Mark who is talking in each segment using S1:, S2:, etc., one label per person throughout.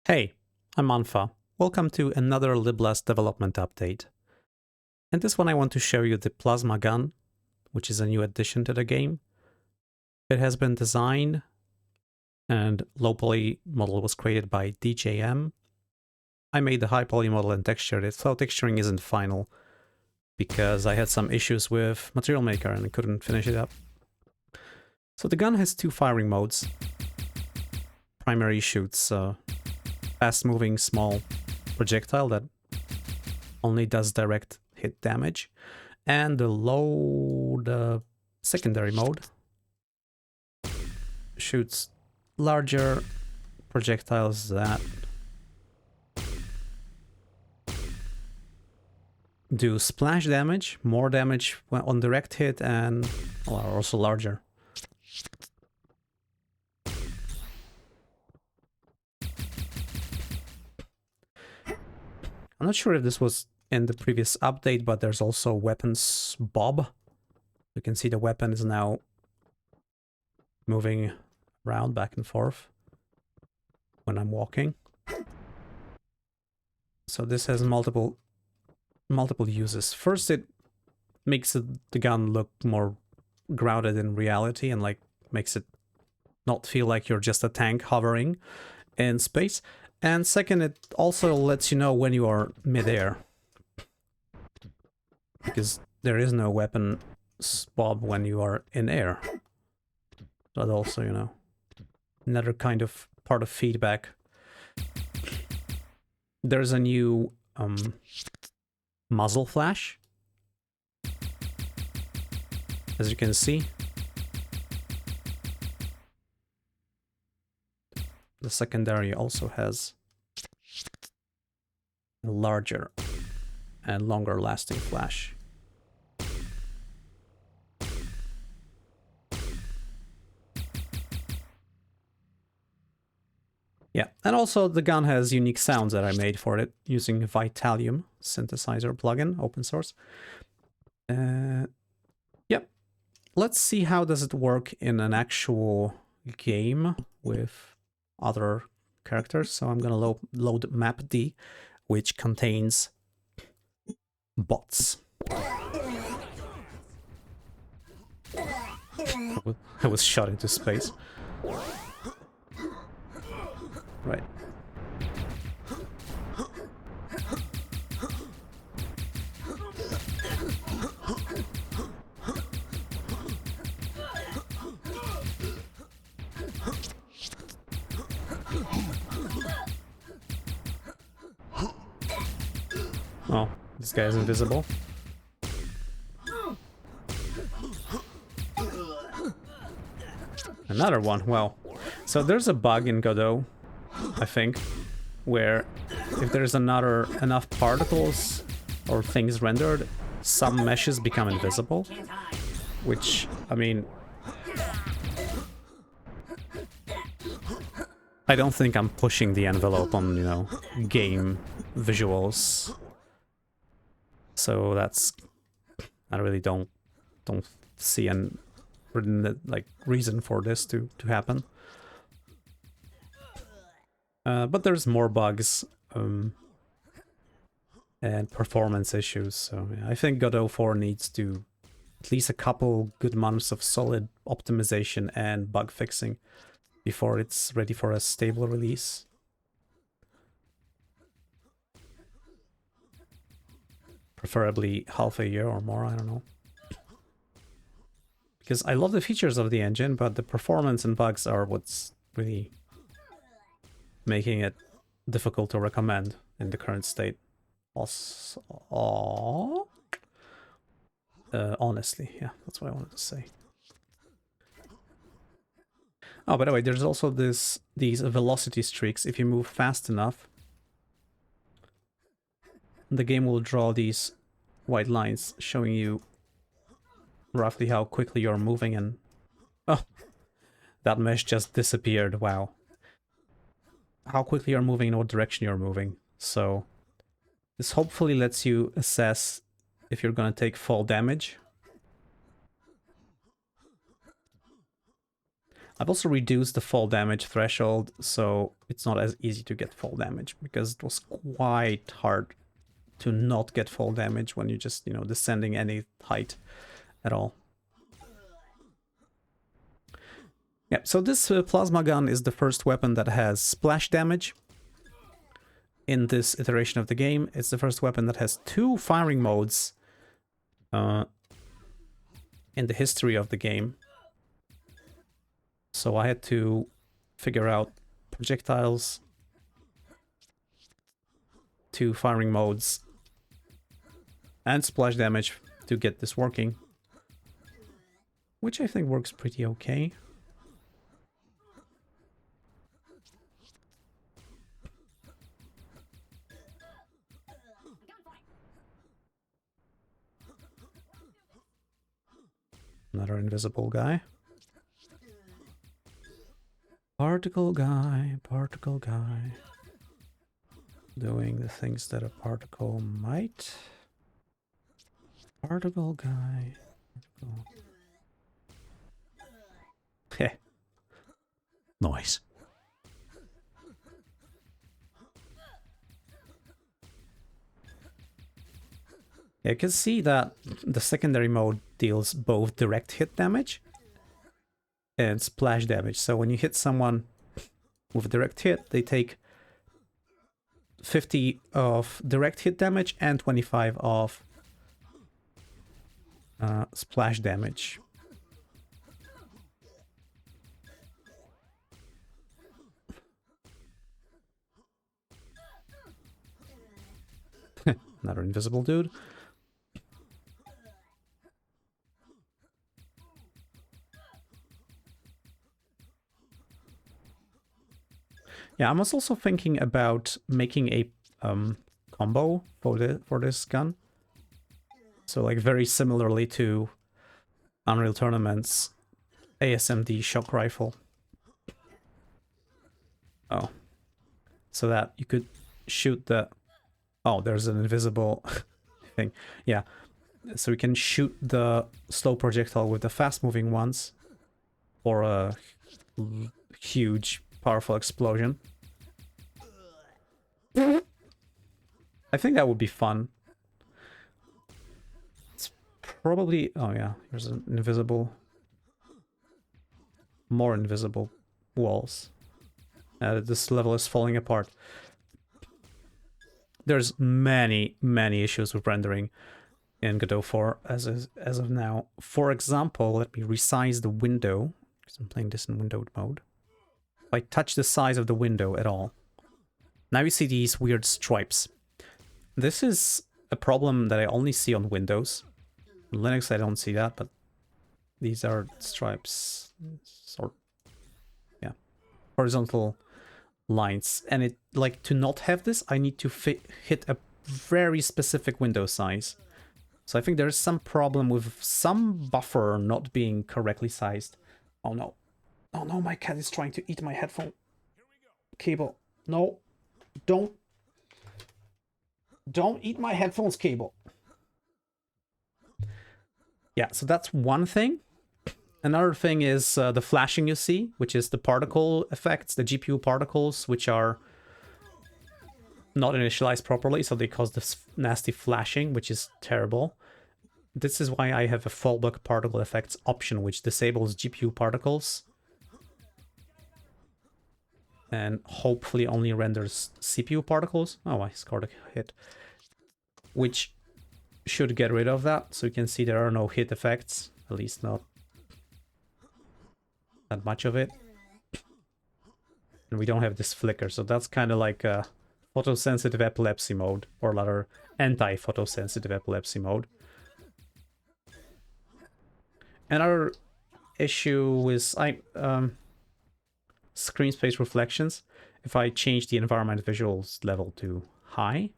S1: Hey, I'm Anfa. Welcome to another Liblast development update. In this one I want to show you the plasma gun, which is a new addition to the game. It has been designed and low poly model was created by DJM. I made the high poly model and textured it, so texturing isn't final because I had some issues with Material Maker and I couldn't finish it up. So the gun has two firing modes. Primary shoots fast-moving small projectile that only does direct hit damage, and the secondary mode shoots larger projectiles that do splash damage, more damage on direct hit, and are also larger. I'm not sure if this was in the previous update, but there's also weapons bob. You can see the weapon is now moving around back and forth when I'm walking. So this has multiple uses. First, it makes the gun look more grounded in reality and like makes it not feel like you're just a tank hovering in space. And second, it also lets you know when you are mid-air, because there is no weapon bob when you are in air. But also, you know, another kind of part of feedback. There's a new muzzle flash, as you can see. The secondary also has a larger and longer lasting flash. Yeah, and also the gun has unique sounds that I made for it using Vitalium synthesizer plugin, open source. Yep, let's see how does it work in an actual game with other characters. So I'm gonna load map D, which contains bots. I was shot into space. Right. Oh, this guy is invisible. Another one, well. So there's a bug in Godot, I think, where if there's enough particles or things rendered, some meshes become invisible. Which, I mean, I don't think I'm pushing the envelope on, you know, game visuals. So that's, I really don't see an reason for this to happen. But there's more bugs and performance issues. So yeah, I think Godot 4 needs to at least a couple good months of solid optimization and bug fixing before it's ready for a stable release. Preferably half a year or more, I don't know. Because I love the features of the engine, but the performance and bugs are what's really making it difficult to recommend in the current state. Honestly, yeah, that's what I wanted to say. Oh, by the way, there's also these velocity streaks. If you move fast enough, the game will draw these white lines showing you roughly how quickly you're moving, and oh, that mesh just disappeared. Wow. How quickly you're moving and what direction you're moving. So this hopefully lets you assess if you're gonna take fall damage. I've also reduced the fall damage threshold, so it's not as easy to get fall damage, because it was quite hard to not get fall damage when you're just, you know, descending any height at all. Yeah, so this plasma gun is the first weapon that has splash damage. In this iteration of the game, it's the first weapon that has 2 firing modes in the history of the game. So I had to figure out projectiles, 2 firing modes, and splash damage to get this working, which I think works pretty okay. Another invisible guy. Particle guy, particle guy. Doing the things that a particle might. Particle guy. Particle. Heh. Nice. You can see that the secondary mode deals both direct hit damage and splash damage. So when you hit someone with a direct hit, they take 50 of direct hit damage and 25 of splash damage. Another invisible dude. Yeah, I was also thinking about making a combo for this gun. So like very similarly to Unreal Tournament's ASMD shock rifle. Oh. So that you could shoot the... Oh, there's an invisible thing. Yeah. So we can shoot the slow projectile with the fast-moving ones for a huge, powerful explosion. I think that would be fun. It's probably... Oh yeah, there's an invisible... More invisible walls. This level is falling apart. There's many issues with rendering in Godot 4 as of now. For example, let me resize the window, because I'm playing this in windowed mode. If I touch the size of the window at all, now you see these weird stripes. This is a problem that I only see on Windows. On Linux I don't see that, but these are stripes, sort, yeah, horizontal lines. And it, like, to not have this, I need to hit a very specific window size. So I think there's some problem with some buffer not being correctly sized. Oh no. Oh no, my cat is trying to eat my headphone cable. No, don't eat my headphones cable. Yeah, so that's one thing. Another thing is the flashing you see, which is the particle effects, the GPU particles, which are not initialized properly, so they cause this nasty flashing, which is terrible. This is why I have a fallback particle effects option, which disables GPU particles and hopefully only renders CPU particles. Oh, I scored a hit. Which should get rid of that, so you can see there are no hit effects, at least not that much of it. And we don't have this flicker, so that's kind of like a photosensitive epilepsy mode, or rather anti-photosensitive epilepsy mode. Another issue is screen space reflections. If I change the environment visuals level to high,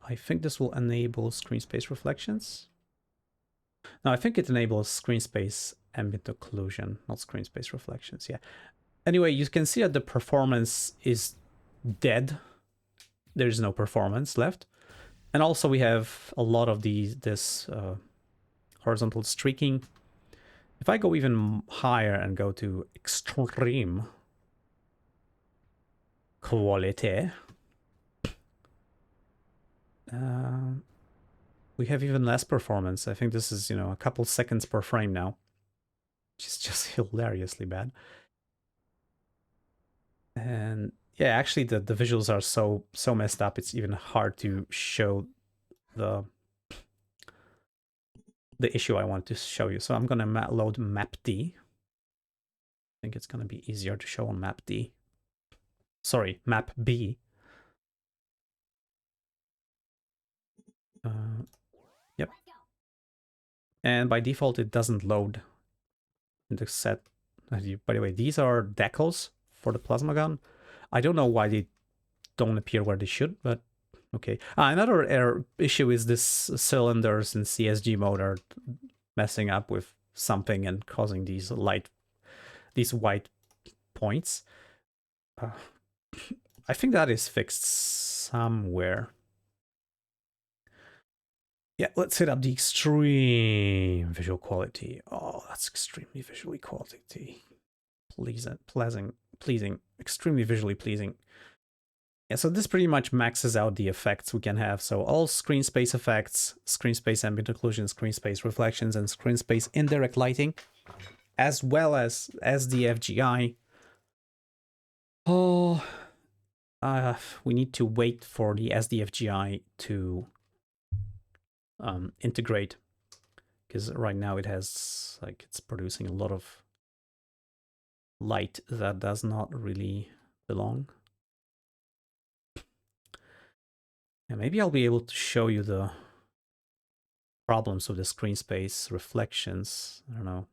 S1: I think this will enable screen space reflections. No, I think it enables screen space ambient occlusion, not screen space reflections. Yeah. Anyway, you can see that the performance is dead. There is no performance left. And also we have a lot of this horizontal streaking If I go even higher and go to extreme quality, we have even less performance. I think this is, you know, a couple seconds per frame now, which is just hilariously bad. And yeah, actually the visuals are so messed up, it's even hard to show the issue I want to show you. So I'm gonna load map D. I think it's gonna be easier to show on map D. Sorry, map B. Yep. And by default, it doesn't load in the set. By the way, these are decals for the plasma gun. I don't know why they don't appear where they should, but okay. Another issue is this cylinders in CSG mode are messing up with something and causing these white points. I think that is fixed somewhere. Yeah, let's set up the extreme visual quality. Oh, that's extremely visually quality. Pleasing, extremely visually pleasing. Yeah, so this pretty much maxes out the effects we can have. So all screen space effects, screen space ambient occlusion, screen space reflections, and screen space indirect lighting, as well as the FGI. Oh, we need to wait for the SDFGI to integrate, because right now it has, like, it's producing a lot of light that does not really belong. And maybe I'll be able to show you the problems with the screen space reflections. I don't know.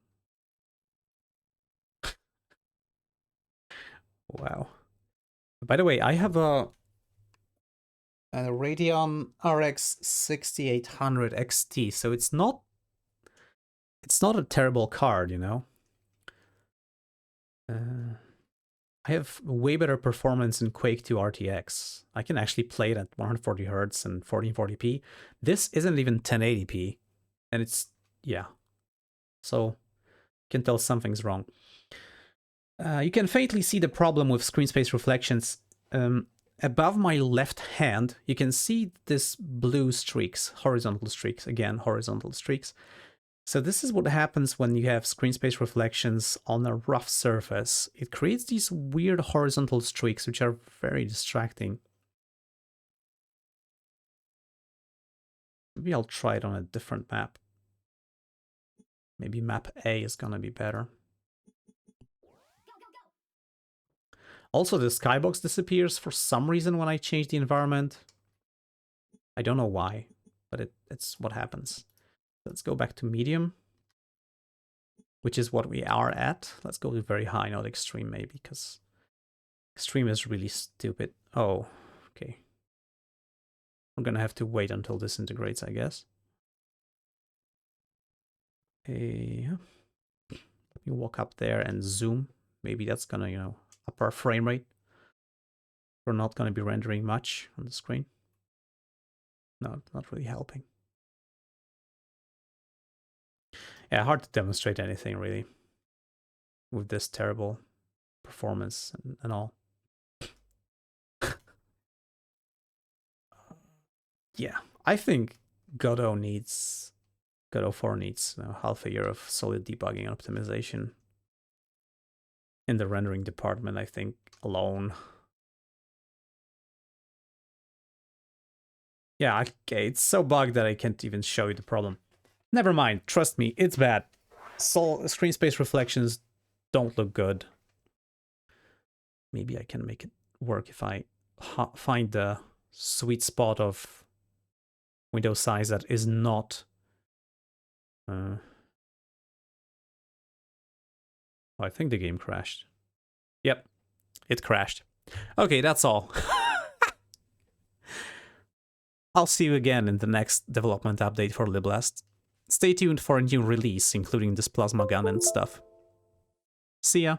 S1: Wow. By the way, I have a Radeon RX 6800 XT, so it's not a terrible card, you know. I have way better performance in Quake 2 RTX. I can actually play it at 140 Hz and 1440p. This isn't even 1080p, and it's, yeah. So you can tell something's wrong. You can faintly see the problem with screen space reflections. Above my left hand, you can see this blue streaks, horizontal streaks, again, horizontal streaks. So this is what happens when you have screen space reflections on a rough surface. It creates these weird horizontal streaks, which are very distracting. Maybe I'll try it on a different map. Maybe map A is gonna be better. Also, the skybox disappears for some reason when I change the environment. I don't know why, but it's what happens. Let's go back to medium, which is what we are at. Let's go to very high, not extreme maybe, because extreme is really stupid. Oh, okay. I'm gonna have to wait until this integrates, I guess. Hey, let me walk up there and zoom. Maybe that's gonna, you know, up our frame rate. We're not gonna be rendering much on the screen. No, not really helping. Yeah, hard to demonstrate anything really with this terrible performance and all. Yeah, I think Godot 4 needs, you know, half a year of solid debugging and optimization in the rendering department, I think, alone. Yeah, okay, it's so bugged that I can't even show you the problem. Never mind, trust me, it's bad. So screen space reflections don't look good. Maybe I can make it work if I find the sweet spot of window size that is not... I think the game crashed. Yep, it crashed. Okay, that's all. I'll see you again in the next development update for Liblast. Stay tuned for a new release, including this plasma gun and stuff. See ya!